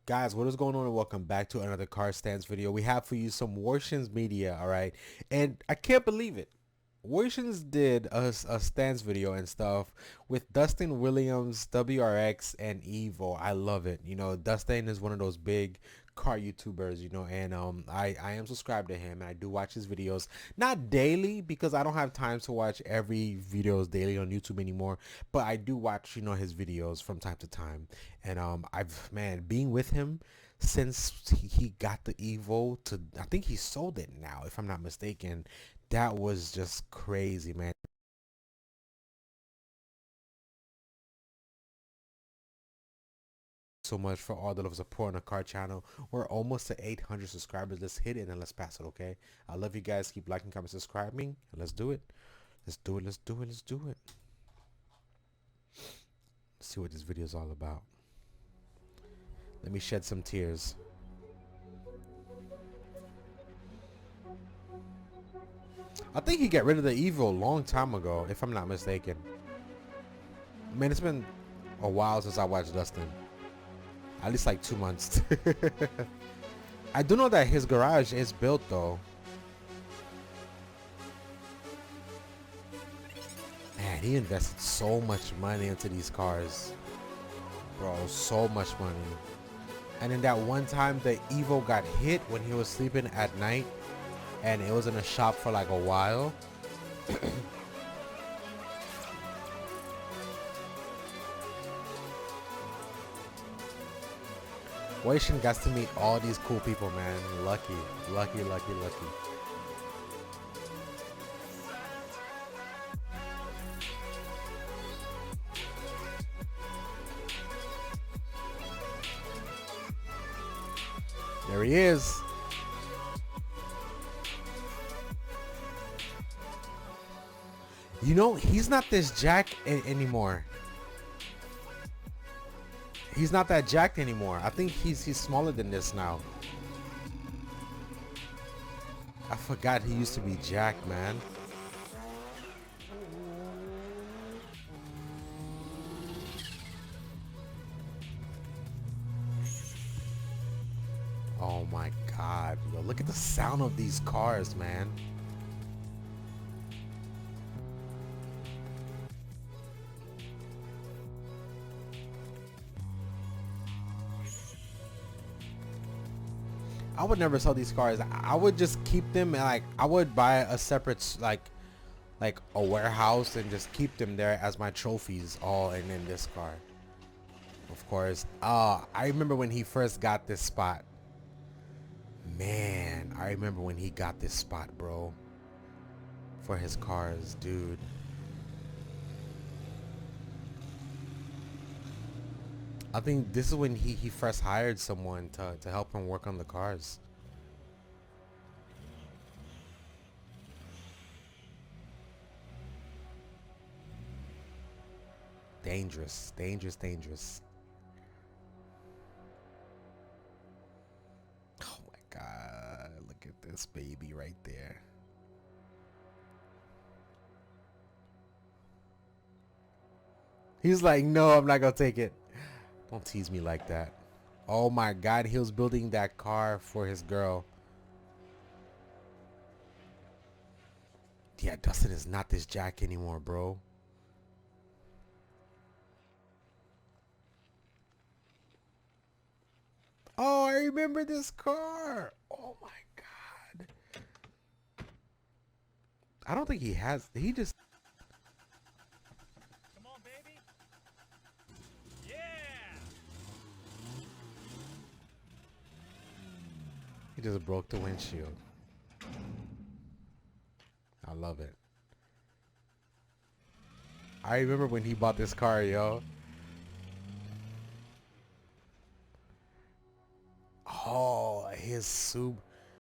Guys, what is going on, and welcome back to another car stands video. We have for you some Warshins media, all right? And I can't believe it. Warshins did a stands video and stuff with Dustin Williams, WRX, and EVO. I love it. You know, Dustin is one of those big car YouTubers, you know, and I am subscribed to him, and I do watch his videos. Not daily, because I don't have time to watch every videos daily on YouTube anymore, but I do watch, you know, his videos from time to time. And man, being with him since he got the EVO to, I think he sold it now, if I'm not mistaken. That was just crazy, man. So much for all the love support on the car channel. We're almost to 800 subscribers. Let's hit it and let's pass it, okay? I love you guys. Keep liking, comment, subscribing, and let's do it. Let's do it. Let's do it. Let's do it. Let's see what this video is all about. Let me shed some tears. I think he got rid of the EVO a long time ago, if I'm not mistaken. Man, it's been a while since I watched Dustin. At least like 2 months. I do know that his garage is built though. Man, he invested so much money into these cars. Bro, so much money. And then that one time the EVO got hit when he was sleeping at night, and it was in a shop for like a while. Waishin got to meet all these cool people, man. Lucky, lucky, lucky, lucky. There he is. You know, he's not this jacked anymore. He's not that jacked anymore. I think he's smaller than this now. I forgot he used to be jacked, man. Oh my God, yo, look at the sound of these cars, man. I would never sell these cars. I would just keep them, and like I would buy a separate like a warehouse and just keep them there as my trophies, all and in this car. Of course. I remember when he first got this spot. Man, I remember when he got this spot, bro. For his cars, dude. I think this is when he first hired someone to help him work on the cars. Dangerous, dangerous, dangerous. Oh my God, look at this baby right there. He's like, no, I'm not gonna take it. Don't tease me like that. Oh my God, he was building that car for his girl. Yeah, Dustin is not this jack anymore, bro. Oh, I remember this car. Oh my God. I don't think he has. He just. Come on, baby. Yeah. He just broke the windshield. I love it. I remember when he bought this car, yo. Oh, his Subaru.